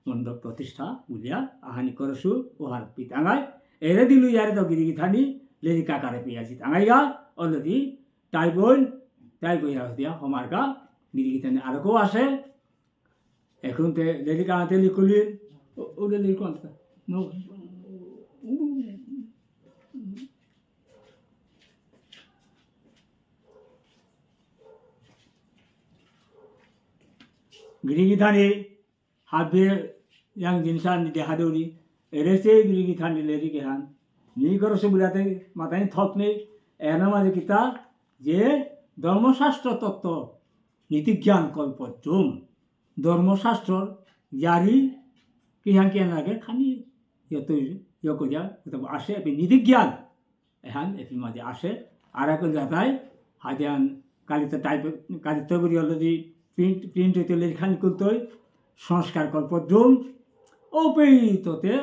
মণ্ডপ প্রতিষ্ঠা বুলিয়া আহানি করছু ওহার পিতাঙায় এরে দিলু ইয়ারে তো গিরি থানি লেরি কাকারে পেয়েছি তাঙাইগা অলরেডি তাই বইয়া দিয়া হমারগা গিরি থানি আর কেউ আসে এখন তে লেরি কাঁতে লিখলির ওদের লিখ গিরি থানি হাবে yang jinsan di haduri erese giri than leri ke han ni karo se bulate matai thok nei ena maje kita je ধর্মশাস্ত্র তত্ত্ব নীতিজ্ঞান কল্পদ্রুম ধর্মশাস্ত্র জারি কি হান কি লাগে খানি ইয়তো ইয়কো যা আসে এপি নীতিজ্ঞান এহান এপি মাঝে আসে আর এক জায়গায় হাজান কালিতে টাইপ কালিতে করি অলরেডি প্রিন্ট হইতে লেখানি করতে সংস্কার কল্পদ্রুম অপেততে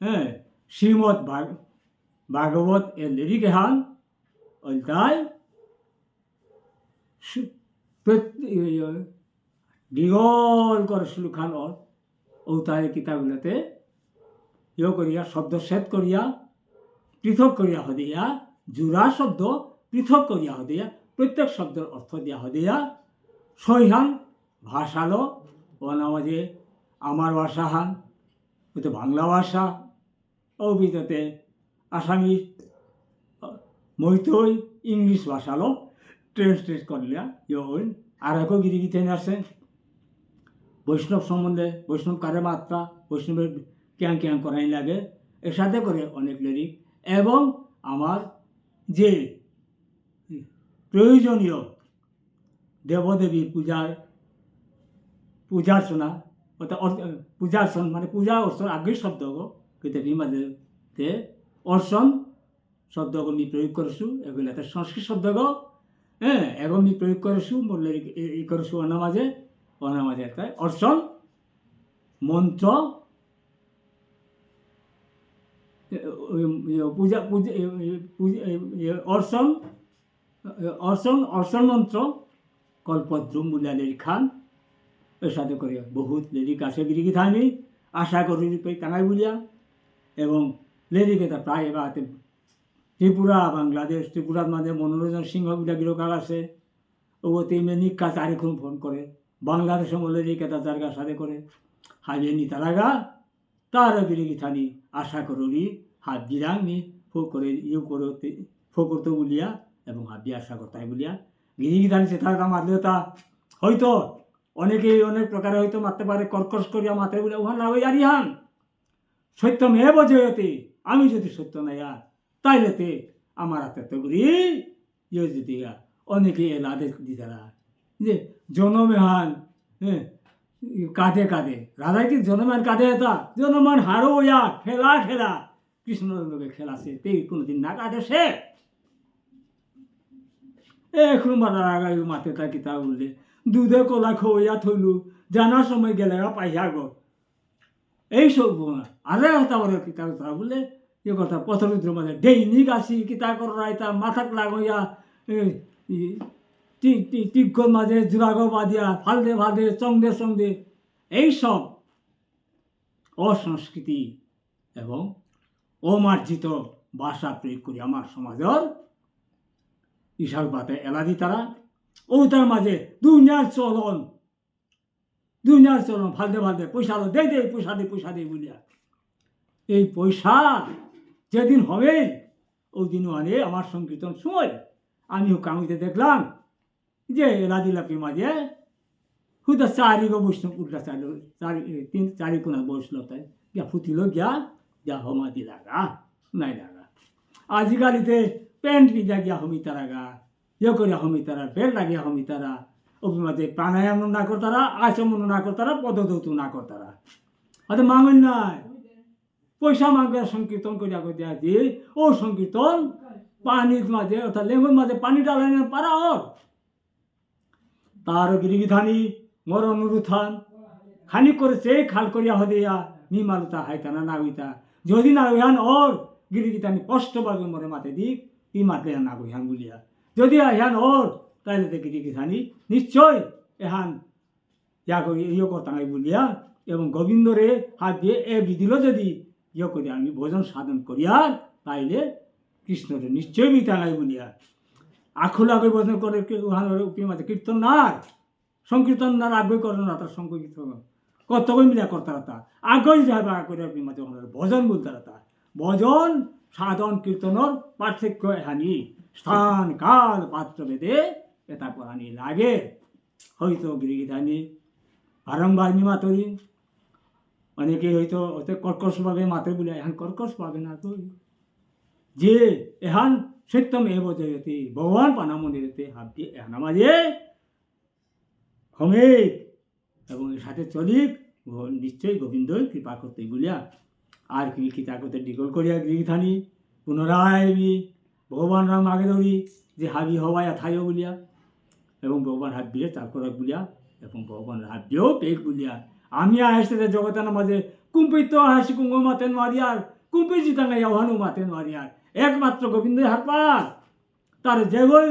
হ্যাঁ শ্রীমৎ ভাগবত এর লিরিকে হান ওইটাই দীঘল করে সুলখান ওতায় কিতাবগুলোতে ইয়ে করিয়া শব্দ সেদ করিয়া পৃথক করিয়া হদিয়া জোড়া শব্দ পৃথক করিয়া হদিয়া প্রত্যেক শব্দের অর্থ দিয়া হদিয়া সহিহান ভাষালো ও নামাজে আমার ভাষা হান ওতে বাংলা ভাষা অভিততে আসামি মৈতই ইংলিশ ভাষালো ট্রান্সলেট করলিয়া ইয়ন আর একও গিরি গীতেন আসে বৈষ্ণব সম্বন্ধে বৈষ্ণব কারে মাত্রা বৈষ্ণবের ক্যাং ক্যাং করাই লাগে এর সাথে করে অনেক লিরিক এবং আমার যে প্রয়োজনীয় দেবদেবীর পূজার্চনা অর্থাৎ পূজার্চন মানে পূজা অর্চন আগের শব্দ কিন্তু মাঝে অর্চন শব্দ আমি প্রয়োগ করছো এগুলো একটা সংস্কৃত শব্দ হ্যাঁ এবং আমি প্রয়োগ করছো বললে ই করছো অনামাজে একটা অর্চন মন্ত্র পূজা পূজা অর্চন মন্ত্র কল্পদ্রুম বলিয়া লিরিক খান এর সাথে করে বহুত লিরিক আসে গিরিকি থানি আশা করি টাঙাই বলিয়া এবং লিরিক এটা প্রায় এবার ত্রিপুরা বাংলাদেশ ত্রিপুরার মাঝে মনোরঞ্জন সিংহ বলিয়া গিরকাল আছে ও তেমনি নিকা চারিক্ষণ ফোন করে বাংলাদেশের মধ্যে লিরিক এটা জায়গার সাথে করে হাজিয়ে নি তারাগা তার গিরিকি থানি আশা করি হাত জিরাংনি ফোক করে ইউ করে ফকরতো বলিয়া এবং হাবি আশা করতাই বলিয়া গিরিগিধানি সেটা মারলেও তা হয়তো অনেকেই অনেক প্রকারে হয়তো মারতে পারে, কর্কশ করিয়া মারতে বলে ওহান না ওই আর ইহান সত্যমেব জয়তে, আমি যদি সত্য নাই আর তাইলেতে আমার হাতে তো করি ইয়ে যদি অনেকে এল আদেশ দিতারা যে জনমেহান হ্যাঁ কাঁধে কাঁধে রাধাই কি জনমান কাঁধে এটা জনমান হারো ইয়া খেলা খেলা কৃষ্ণর লোকে খেলাছে তেই কোনোদিন না কাঁধে সে এখন মারার আগাই মাতে তা কিতা বললে দুধে কলা খইয়া থইলু জানার সময় গেলে পাইয়া গো এইসব আরে তারপরে কিতা কথা বললে এ কথা পথরুদ্র মাঝে দৈনিক আসি কিতা করাই তা মাথাক লাগাইয়া টিকর মাঝে জোড়াগ বাঁধিয়া ফালদে ফালদে চংদে চংদে এইসব অসংস্কৃতি এবং অমার্জিত ভাষা প্রয়োগ করি আমার সমাজের ইশাল পাতে এলাদি তারা ও তার মাঝে দুনিয়ার চলন ফালদে ফালদে পয়সা দে দে পয়সা দে বলিয়া এই পয়সা যেদিন হবে ওই দিনও আনে আমার সংকীর্তন সময় আমিও কামিতে দেখলাম যে এলাদিলাপির মাঝে হুদা চারি গো বৈষ্ণব উল্টা চারি কোনা বসলো তাই গিয়া ফুটিল গিয়া হমা দি লাগা নাই লাগা আজিকালিতে প্যান্ট পিজা গিয়া হমিতারা গা ইয়ে করে হমিতারা বেল লাগিয়া হমিতারা ওপর মাঝে প্রাণায়াম না করতারা আচমন না করতারা পদধৌত না করতারা হয়তো মাঙ্গল নাই পয়সা মাঙ্গে সংকীর্তন করিয়া করিয়া দিয়ে ও সংকীর্তন পানির মাঝে অর্থাৎ লেঙ্গুর মাঝে পানি ডালে পারা ওর তার গিরিগিধানি মর অনুরুথান খানি করেছে খাল করিয়া হদিয়া নিমালুতা হাইতানা না হইতা যদি না হইহান ওর গিরিগিধানি কষ্ট পাবে মরে মাতে দিক ই মাতলে না হইহান বলিয়া যদি আইহান ওর তাইলে তো গিরিগিধানি নিশ্চয় এহান ইয়া করি ইয়ে করতাঙ্গাই বলিয়া এবং গোবিন্দরে হাত দিয়ে এ বিধিল যদি ইয়ে করি আমি ভোজন সাধন করিয়া তাইলে কৃষ্ণরে নিশ্চয় বিতাঙ্গাই বলিয়া আখুল আগে ভোজন করে মাঝে কীর্তন না সংকীর্তন না আগ্রহ করে না তার সংকীর্তন কতই মিলিয়া করতারা তা আগ্রহ যাবে করে মাঝে ভজন বলতারা তা ভজন সাধন কীর্তনের পার্থক্য এহানি স্থান কাল পাত্র ভেদে এটা করানি লাগে হয়তো গিরিগিধানি বারংবার মাতরি অনেকে হয়তো কর্কশভাবে মাতে বলে এখন কর্কশ পাবে না তো যে এহান সত্যম এব জয়তে ভগবান পানা মন্দিরেতে হাত দিয়ে এহানা মাঝে হমেক এবং এর সাথে চলিক নিশ্চয়ই গোবিন্দই কৃপা করতে বলিয়া আর কি কৃপা করতে ডিগল করিয়া গিরিগিধানি পুনরায় ভগবান রাম আগে ধরি যে হাবি হওয়ায় থাইও বলিয়া এবং ভগবান হাত দিয়ে চাকর বলিয়া এবং ভগবান হাত দিয়েও পেক বলিয়া আমি আসতে জগতানা মাঝে কুম্পিত হাসি কুঙ্গ মাতেন মারিয়ার কুম্পি জিতাঙ্গা ইয়াহানু মাতেন মারিয়ার একমাত্র গোবিন্দ হাত পাস তার যেগই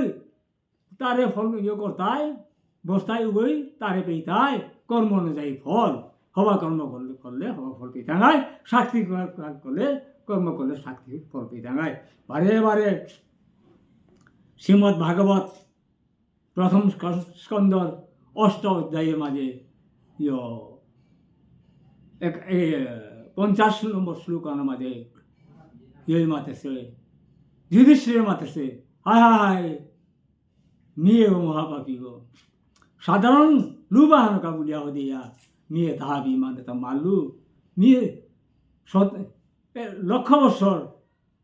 তারে ফল ইয়ে করতায় বস্তায় উগই তারে পেইতায় কর্ম অনুযায়ী ফল হবা কর্ম করলে হবা ফল পেইতাঙ্গায় সাক্ষী করলে কর্ম করলে সাক্ষী ফল পেইতাঙ্গায় বারে বারে শ্রীমদ্ ভাগবত প্রথম স্কন্দর অষ্ট অধ্যায়ের মাঝে 50 নম্বর শ্লোকানের মাঝে ইয়ে মাতেছে যুধিষ্ঠিরের মাতেছে হায় হায় মেয়ে ও মহাপাপী গো সাধারণ লুবাহানকা বলিয়া হদিয়া মেয়ে তাহা বিমানে তা মারলু মেয়ে লক্ষ বৎসর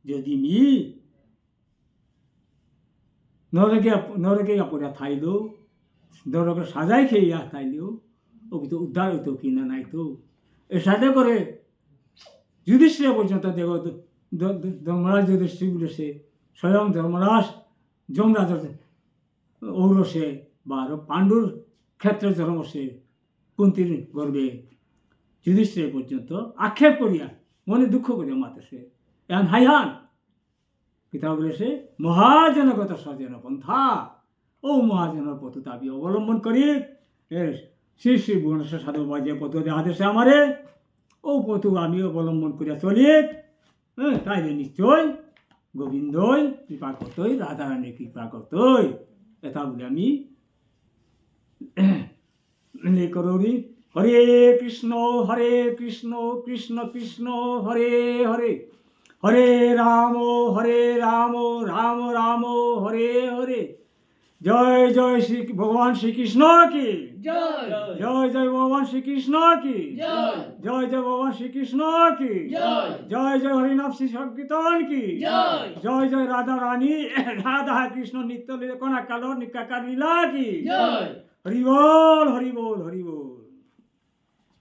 যদি মি নরকে পড়িয়া থাইল নরকে সাজাই খেয়ে থাইলেও ও তো উদ্ধার হইতো কিনা নাই তো এর সাথে করে যুধিষ্ঠির পর্যন্ত দেখো ধর্মরাজ যুধিষ্ঠির বলেছে স্বয়ং ধর্মরাজ যমরাজের ঔরসে বা আরো পাণ্ডুর ক্ষেত্রে ধর্মসে কুন্তির গর্বে যুধিষ্ঠির পর্যন্ত আক্ষেপ করিয়া মনে দুঃখ করিয়া মাতেছে এখন হাইহান পিতা বলেছে মহাজনগত স্বজন পন্থা ও মহাজনের পথ দাবি অবলম্বন করি শ্রী শ্রী ভুবনেশ্বর সাধু বাজে পথ আদেশে আমারে ও পথ আমি অবলম্বন করিয়া চলি তাইলে নিশ্চয় গোবিন্দই কৃপা করতই রাধারানী কৃপা করতই এটা বলে আমি করি হরে কৃষ্ণ কৃষ্ণ কৃষ্ণ হরে হরে হরে রাম রাম রাম হরে হরে। জয় জয় শ্রী ভগবান শ্রীকৃষ্ণ কি জয় জয় জয় ভগবান শ্রীকৃষ্ণ কি জয় জয় জয় ভগবান শ্রীকৃষ্ণ কি জয় জয় জয় হরিনাম শ্রী সংকীর্তন কি জয় জয় জয় রাধা রানী রাধা কৃষ্ণ নিত্য কণা কালো নিকাকার লীলা কি জয় হরি বল হরি বল হরি বল।